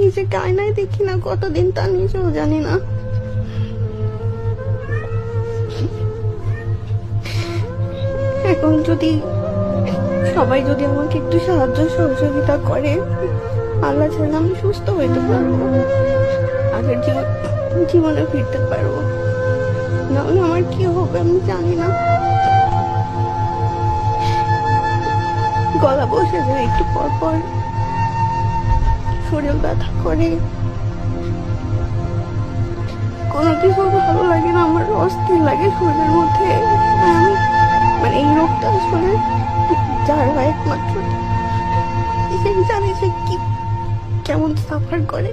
নিজেকে আয়নায় দেখি না কতদিন, তা নিজেও জানি না। এখন যদি সবাই যদি আমাকে একটু সাহায্য সহযোগিতা করে, আল্লাহ চাইলে আমি সুস্থ হইতে পারবো, আগের জীবনে ফিরতে পারবো। নাহলে আমার কি হবে আমি জানি না। গলা বসে যায় একটু পর পর, শরীর ব্যথা করে, কোনো কিছু ভালো লাগে না, আমার অস্থির লাগে শরীরের মধ্যে। আমি মানে এই রোগটা আসলে যার হয় একমাত্র সেই জানে সে কি কেমন সাফার করে।